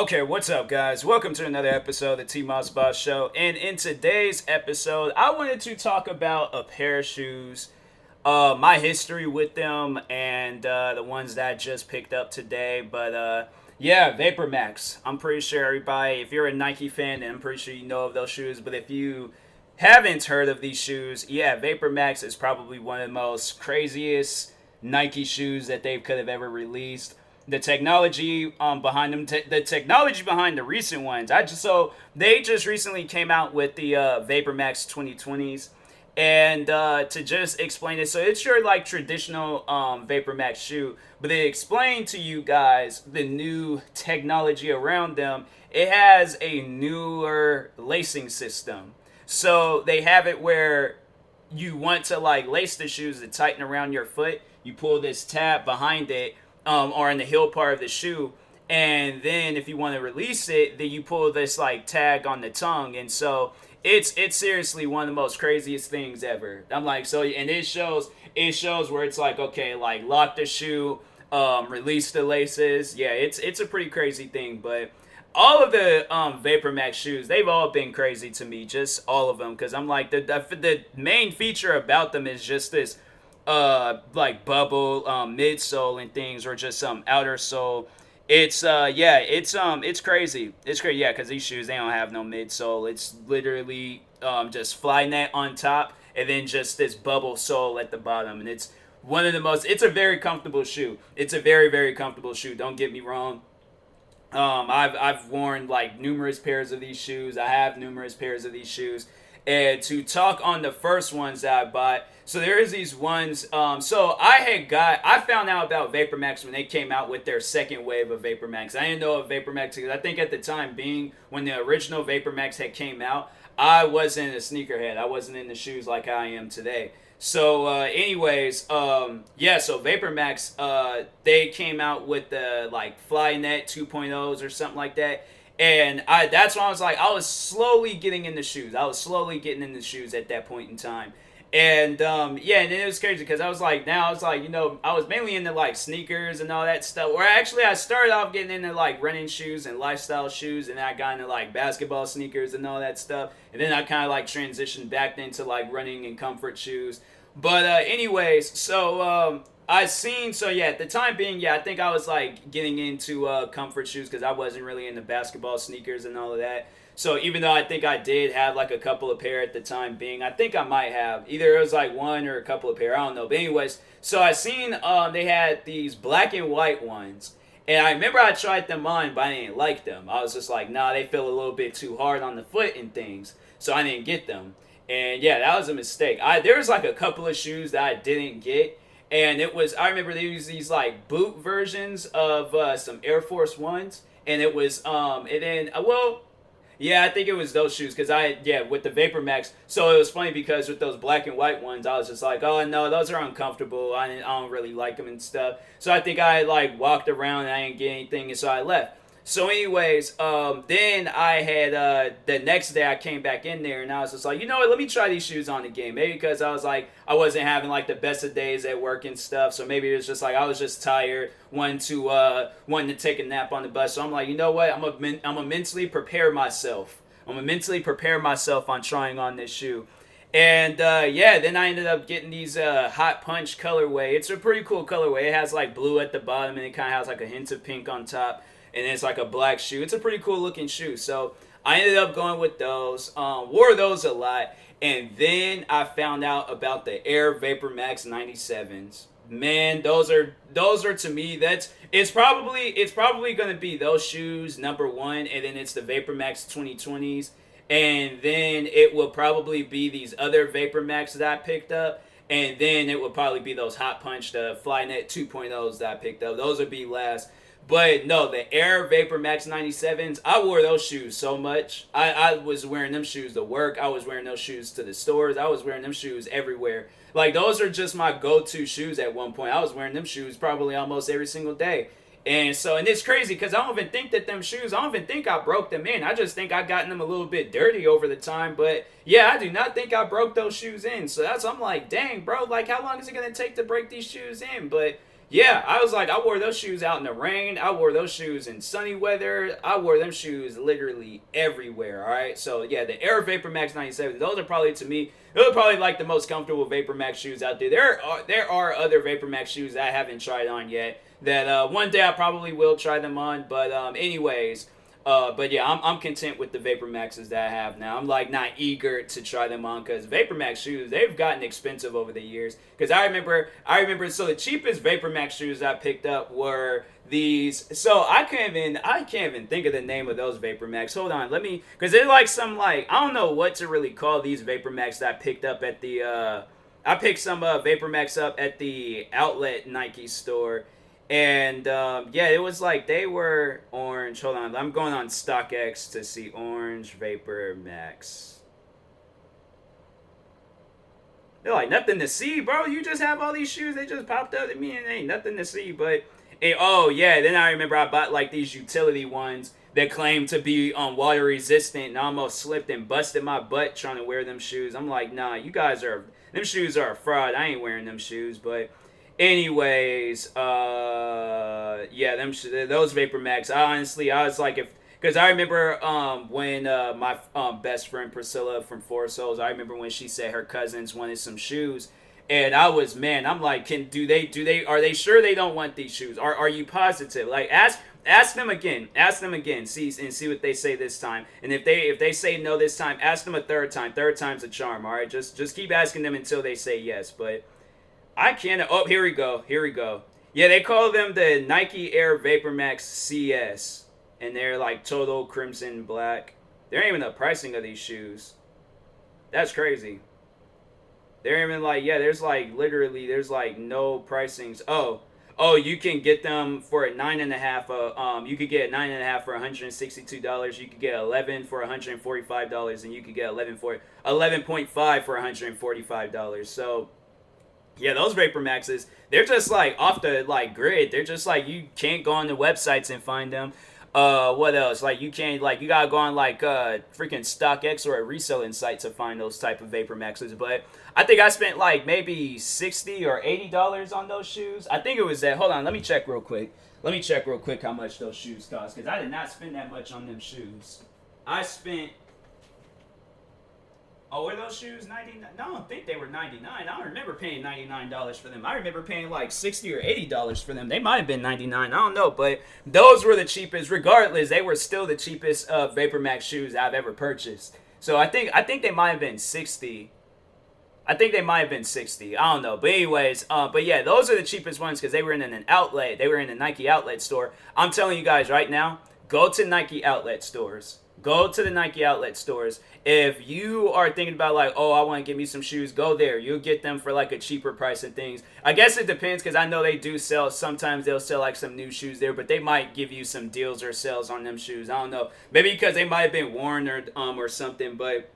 Okay, what's up, guys? Welcome to another episode of the TMossBoss Show. And in today's episode, I wanted to talk about a pair of shoes, my history with them, and the ones that I just picked up today. Yeah, Vapormax. I'm pretty sure everybody, if you're a Nike fan, then I'm pretty sure you know of those shoes. But if you haven't heard of these shoes, yeah, Vapormax is probably one of the most craziest Nike shoes that they could have ever released. The technology behind them, the technology behind the recent ones. They just recently came out with the Vapormax 2020s, and to just explain it, so it's your like traditional Vapormax shoe, but they explain to you guys the new technology around them. It has a newer lacing system, so they have it where you want to like lace the shoes to tighten around your foot. You pull this tab behind it, or in the heel part of the shoe. And then if you want to release it, then you pull this like tag on the tongue. And so it's seriously one of the most craziest things ever. I'm like, so, and it shows where it's like, okay, like lock the shoe, release the laces. Yeah, it's a pretty crazy thing. But all of the Vapormax shoes, they've all been crazy to me, just all of them, because I'm like, the main feature about them is just this like bubble midsole and things, or just some outer sole. It's crazy. It's crazy, yeah, because these shoes, they don't have no midsole. It's literally just fly net on top, and then just this bubble sole at the bottom. And it's a very comfortable shoe. It's a very, very comfortable shoe, don't get me wrong. I've worn like numerous pairs of these shoes. I have numerous pairs of these shoes. And to talk on the first ones that I bought, so there is these ones. I found out about Vapormax when they came out with their second wave of Vapormax. I didn't know of Vapormax because I think at the time being when the original Vapormax had came out, I wasn't a sneakerhead. I wasn't in the shoes like I am today. So Vapormax, they came out with the like Flynet 2.0s or something like that. And that's when I was slowly getting into shoes. I was slowly getting into shoes at that point in time. And then it was crazy because I was like, I was mainly into like sneakers and all that stuff. Or actually, I started off getting into like running shoes and lifestyle shoes, and then I got into like basketball sneakers and all that stuff. And then I kind of like transitioned back into like running and comfort shoes. At the time being, yeah, I think I was like getting into comfort shoes because I wasn't really into basketball sneakers and all of that. So even though I think I did have like a couple of pair at the time being, I think I might have. Either it was like one or a couple of pair, I don't know. But anyways, so I seen they had these black and white ones. And I remember I tried them on, but I didn't like them. I was just like, nah, they feel a little bit too hard on the foot and things. So I didn't get them. And yeah, that was a mistake. There was like a couple of shoes that I didn't get. And I remember they used these like boot versions of some Air Force Ones. And it was, yeah, I think it was those shoes with the Vapormax. So it was funny because with those black and white ones, I was just like, oh no, those are uncomfortable. I don't really like them and stuff. So I think I like walked around and I didn't get anything, and so I left. So anyways, then I had the next day I came back in there and I was just like, you know what, let me try these shoes on again. Maybe because I was like, I wasn't having like the best of days at work and stuff. So maybe it was just like I was just tired, wanting to take a nap on the bus. So I'm like, you know what, I'm gonna mentally prepare myself. I'm gonna mentally prepare myself on trying on this shoe. And then I ended up getting these Hot Punch colorway. It's a pretty cool colorway. It has like blue at the bottom and it kind of has like a hint of pink on top. And it's like a black shoe. It's a pretty cool looking shoe. So I ended up going with those. Wore those a lot. And then I found out about the Air Vapormax 97s. Man, those are to me, it's probably gonna be those shoes number one, and then it's the Vapormax 2020s. And then it will probably be these other Vapormax that I picked up. And then it will probably be those Hot Punch, the Flynet 2.0s that I picked up. Those would be last. But no, the Air Vapormax 97s, I wore those shoes so much. I was wearing them shoes to work. I was wearing those shoes to the stores. I was wearing them shoes everywhere. Like, those are just my go-to shoes at one point. I was wearing them shoes probably almost every single day. And it's crazy because I don't even think that them shoes, I don't even think I broke them in. I just think I gotten them a little bit dirty over the time. But yeah, I do not think I broke those shoes in. So I'm like, dang, bro, like how long is it going to take to break these shoes in? But Yeah, I was like, I wore those shoes out in the rain. I wore those shoes in sunny weather. I wore them shoes literally everywhere. All right, so yeah, the Air VaporMax 97. Those are probably to me, those are probably like the most comfortable VaporMax shoes out there. There are other VaporMax shoes that I haven't tried on yet. That one day I probably will try them on. But anyways. But yeah, I'm content with the Vapor Maxes that I have now. I'm like not eager to try them on because Vapor Max shoes, they've gotten expensive over the years. Because I remember. So the cheapest Vapor Max shoes I picked up were these. So I can't even think of the name of those Vapor Max. Hold on, because they're like some like I don't know what to really call these Vapor Max that I picked up at the. I picked some Vapor Max up at the outlet Nike store. And yeah, it was like they were orange. Hold on, I'm going on StockX to see orange Vapor Max. They're like nothing to see, bro. You just have all these shoes. They just popped up at me, and ain't nothing to see. But oh yeah, then I remember I bought like these utility ones that claimed to be water resistant, and I almost slipped and busted my butt trying to wear them shoes. I'm like, nah, you guys are them shoes are a fraud. I ain't wearing them shoes, but. Anyways, yeah, those Vapor Max. I was like, because I remember when my best friend Priscilla from Four Souls, I remember when she said her cousins wanted some shoes, and I'm like, are they sure they don't want these shoes? Are you positive? Like, ask them again, see what they say this time, and if they say no this time, ask them a third time. Third time's a charm. All right, just keep asking them until they say yes, but. I can't. Oh, here we go. Yeah, they call them the Nike Air VaporMax CS, and they're like total crimson black. There ain't even the pricing of these shoes. That's crazy. They're even like, yeah, there's like no pricings. Oh, you can get them for a 9.5. You could get a 9.5 for $162. You could get 11 for $145, and you could get 11.5 for $145. So. Yeah, those Vapor Maxes, they're just like off the like grid. They're just like you can't go on the websites and find them. What else? Like you can't you gotta go on like freaking StockX or a reselling site to find those type of Vapor Maxes. But I think I spent like maybe $60 or $80 on those shoes. I think it was that. Hold on, let me check real quick. How much those shoes cost because I did not spend that much on them shoes. I spent. Oh, were those shoes 99? No, I don't think they were 99. I don't remember paying $99 for them. I remember paying like $60 or $80 for them. They might have been 99. I don't know, but those were the cheapest. Regardless, they were still the cheapest Vapor Max shoes I've ever purchased. So I think they might have been 60. I think they might have been 60. I don't know. But anyways, but yeah, those are the cheapest ones because they were in an outlet. They were in a Nike outlet store. I'm telling you guys right now, go to Nike outlet stores. Go to the Nike outlet stores. If you are thinking about like, oh, I want to get me some shoes, go there. You'll get them for like a cheaper price and things. I guess it depends because I know they do sell. Sometimes they'll sell like some new shoes there, but they might give you some deals or sales on them shoes. I don't know. Maybe because they might have been worn or something. But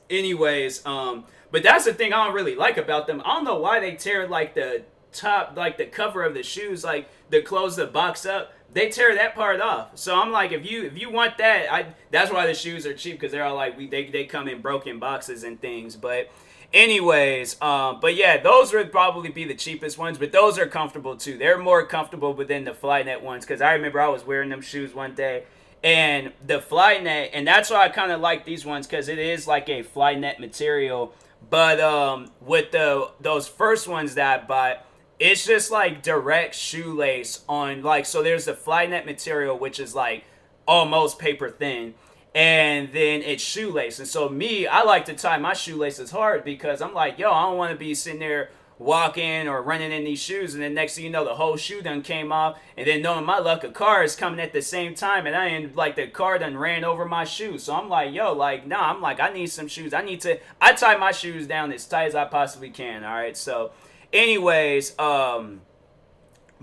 anyways, but that's the thing I don't really like about them. I don't know why they tear like the top, like the cover of the shoes, like to close the box up. They tear that part off. So I'm like, if you want that, that's why the shoes are cheap because they're all like they come in broken boxes and things. But anyways, but yeah, those would probably be the cheapest ones. But those are comfortable too. They're more comfortable than the Flynet ones because I remember I was wearing them shoes one day. And the Flynet, and that's why I kind of like these ones because it is like a Flynet material. But with those first ones that I bought, it's just like direct shoelace on like, so there's the Flynet material, which is like almost paper thin. And then it's shoelace. And so I like to tie my shoelaces hard because I'm like, yo, I don't want to be sitting there walking or running in these shoes. And then next thing you know, the whole shoe done came off. And then knowing my luck, a car is coming at the same time. And the car done ran over my shoe. So I'm like, yo, like, nah, I'm like, I need some shoes. I tie my shoes down as tight as I possibly can. All right. So anyways, but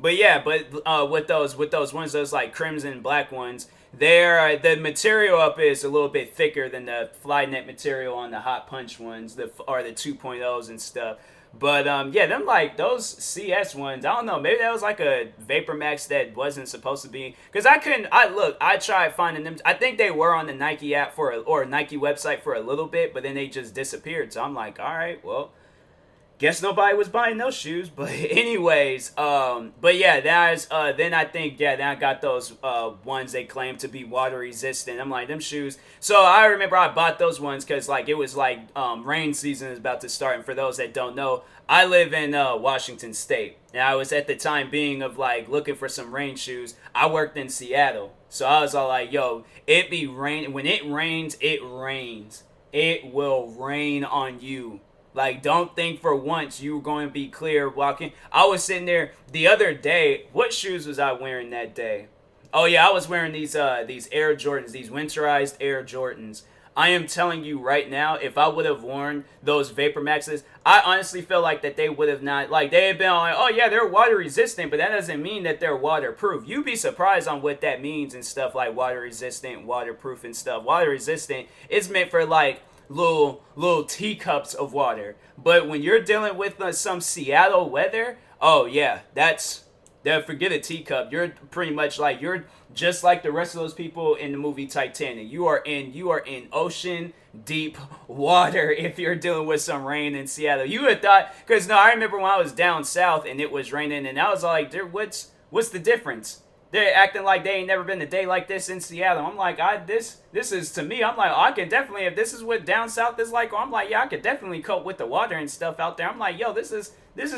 yeah, with those ones, those like crimson black ones, the material up is a little bit thicker than the Flynet material on the Hot Punch ones, or the 2.0s and stuff. But yeah, them like those CS ones, I don't know, maybe that was like a Vapor Max that wasn't supposed to be, because I tried finding them. I think they were on the Nike app or Nike website for a little bit, but then they just disappeared. So I'm like, all right, well, guess nobody was buying those shoes. But anyways, but yeah, that's then I think then I got those ones they claim to be water resistant. I'm like them shoes. So I remember I bought those ones because like it was like rain season is about to start, and for those that don't know, I live in Washington State, and I was at the time being of like looking for some rain shoes. I worked in Seattle, so I was all like, yo, it be rain when it rains, it rains. It will rain on you. Like, don't think for once you're going to be clear walking. I was sitting there the other day. What shoes was I wearing that day? Oh yeah, I was wearing these Air Jordans, these winterized Air Jordans. I am telling you right now, if I would have worn those Vapormaxes, I honestly feel like that they would have not, like, they had been like, oh yeah, they're water resistant, but that doesn't mean that they're waterproof. You'd be surprised on what that means and stuff like water resistant, waterproof and stuff. Water resistant is meant for like little teacups of water. But when you're dealing with some Seattle weather, oh yeah, forget a teacup. You're pretty much like you're just like the rest of those people in the movie Titanic. You are in ocean deep water if you're dealing with some rain in Seattle. You would have thought, because no, I remember when I was down south and it was raining, and I was like, what's the difference? They're acting like they ain't never been a day like this in Seattle. I'm like, this is to me. I'm like, I can definitely, if this is what down south is like, I'm like, yeah, I could definitely cope with the water and stuff out there. I'm like, yo, this is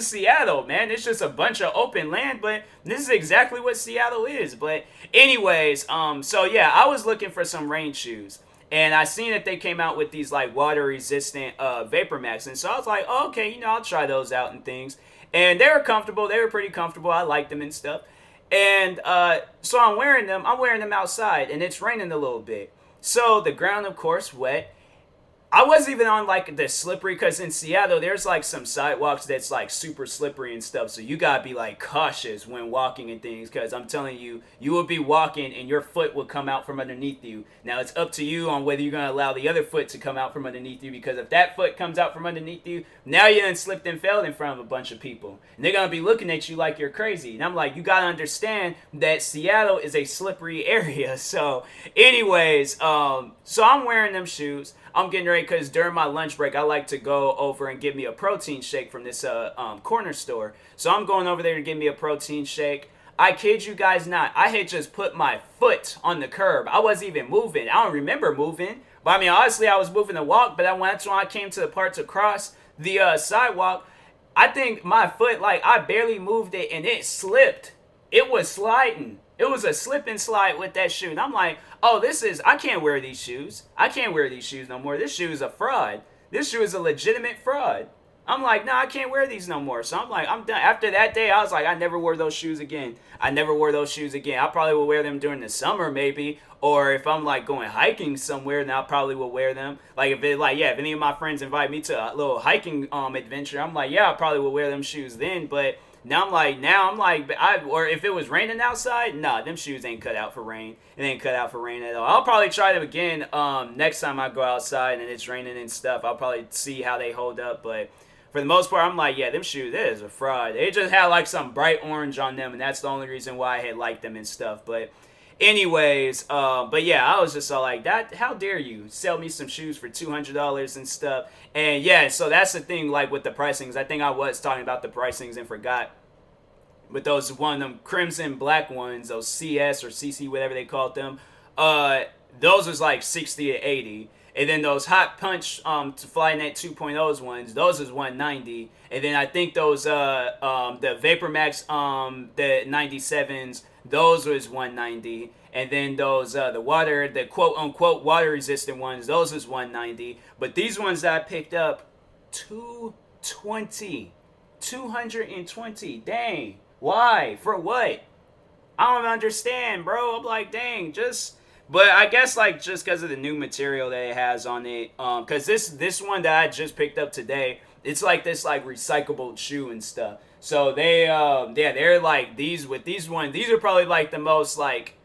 Seattle, man. It's just a bunch of open land, but this is exactly what Seattle is. But anyways, so yeah, I was looking for some rain shoes. And I seen that they came out with these like water resistant Vapormax. And so I was like, oh, okay, I'll try those out and things. And they were comfortable. They were pretty comfortable. I liked them and stuff. And so I'm wearing them outside, and it's raining a little bit. So the ground, of course, wet. I wasn't even on like the slippery, because in Seattle there's like some sidewalks that's like super slippery and stuff, so you gotta be like cautious when walking and things, because I'm telling you, you will be walking and your foot will come out from underneath you. Now it's up to you on whether you're gonna allow the other foot to come out from underneath you, because if that foot comes out from underneath you, now you done slipped and fell in front of a bunch of people, and they're gonna be looking at you like you're crazy. And I'm like, you gotta understand that Seattle is a slippery area. So anyways, so I'm wearing them shoes. I'm getting ready because during my lunch break, I like to go over and get me a protein shake from this corner store. So I'm going over there to get me a protein shake. I kid you guys not, I had just put my foot on the curb. I wasn't even moving. I don't remember moving. But I mean, honestly, I was moving to walk. But that's when I came to the part to cross the sidewalk. I think my foot, like, I barely moved it and it slipped. It was sliding. It was a slip and slide with that shoe. And I'm like, oh, I can't wear these shoes. I can't wear these shoes no more. This shoe is a fraud. This shoe is a legitimate fraud. I'm like, no, I can't wear these no more. So I'm like, I'm done. After that day, I was like, I never wore those shoes again. I never wore those shoes again. I probably will wear them during the summer maybe. Or if I'm like going hiking somewhere, then I probably will wear them. Like if any of my friends invite me to a little hiking adventure, I'm like, yeah, I probably will wear them shoes then. But now I'm like, or if it was raining outside, nah, them shoes ain't cut out for rain. It ain't cut out for rain at all. I'll probably try them again next time I go outside and it's raining and stuff. I'll probably see how they hold up. But for the most part, I'm like, yeah, them shoes, that is a fraud. They just had like some bright orange on them, and that's the only reason why I had liked them and stuff. But anyways, but yeah, I was just all like, that, how dare you sell me some shoes for $200 and stuff. And yeah, so that's the thing, like with the pricings. I think I was talking about the pricings and forgot. With those one of them crimson black ones, those CS or CC, whatever they called them, those was like 60 to 80. And then those hot punch Flynet 2.0's ones, those is 190. And then I think those the Vapormax the 97s, those was 190. And then those the quote unquote water resistant ones, those was 190. But these ones that I picked up, 220. Dang. Why? For what? I don't understand, bro. I'm like, dang, but I guess like just because of the new material that it has on it, because this one that I just picked up today, it's like this like recyclable shoe and stuff. So they're like these ones. These are probably like the most like,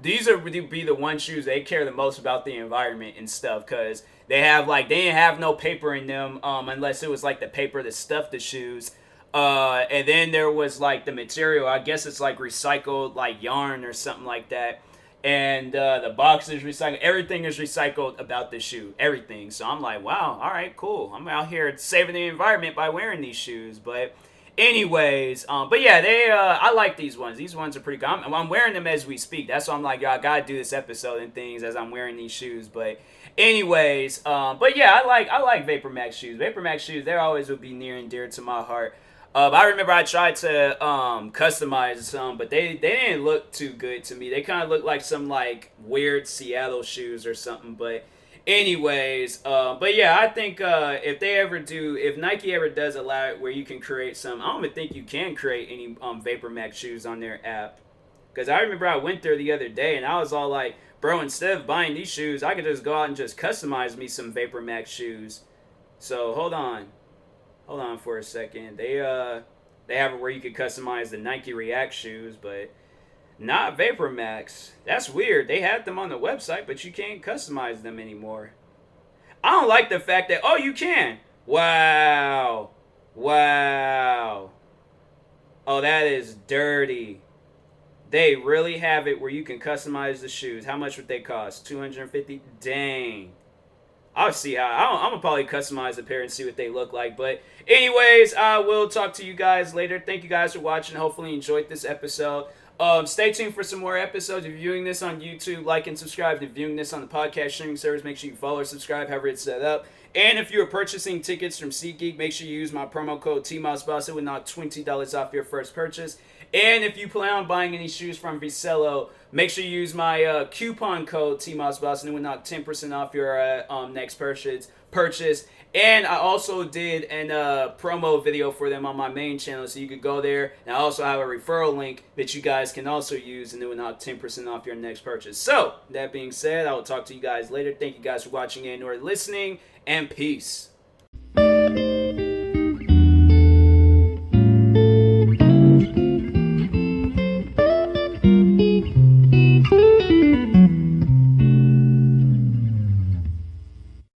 these are be the one shoes they care the most about the environment and stuff, because they didn't have no paper in them, unless it was like the paper that stuffed the shoes. And then there was like the material. I guess it's like recycled like yarn or something like that. and the box is recycled. Everything is recycled about the shoe. Everything. So I'm like, wow, all right, cool. I'm out here saving the environment by wearing these shoes. But anyways, but yeah, I like these ones. These ones are pretty good. I'm wearing them as we speak. That's why I'm like, yo, I gotta do this episode and things as I'm wearing these shoes. But anyways, but yeah, I like Vapormax shoes. Vapormax shoes, they always would be near and dear to my heart. I remember I tried to customize some, but they didn't look too good to me. They kind of looked like some like weird Seattle shoes or something. But anyways, but yeah, I think if Nike ever does allow it where you can create some, I don't even think you can create any VaporMax shoes on their app. Because I remember I went there the other day and I was all like, bro, instead of buying these shoes, I could just go out and just customize me some VaporMax shoes. So hold on for a second. They have it where you could customize the Nike React shoes, but not VaporMax. That's weird. They had them on the website, but you can't customize them anymore. I don't like the fact that, oh, you can. Wow. Oh, that is dirty. They really have it where you can customize the shoes. How much would they cost? $250? Dang. I'll see how. I'm gonna probably customize a pair and see what they look like. But anyways, I will talk to you guys later. Thank you guys for watching. Hopefully you enjoyed this episode. Stay tuned for some more episodes. If you're viewing this on YouTube, like and subscribe. If you're viewing this on the podcast streaming service, make sure you follow or subscribe, however it's set up. And if you're purchasing tickets from SeatGeek, make sure you use my promo code TMossBoss. It will knock $20 off your first purchase. And if you plan on buying any shoes from Visello, make sure you use my coupon code TMossBoss, and it will knock 10% off your next purchase. And I also did a promo video for them on my main channel, so you could go there. And I also have a referral link that you guys can also use, and it will knock 10% off your next purchase. So, that being said, I will talk to you guys later. Thank you guys for watching and or listening, and peace.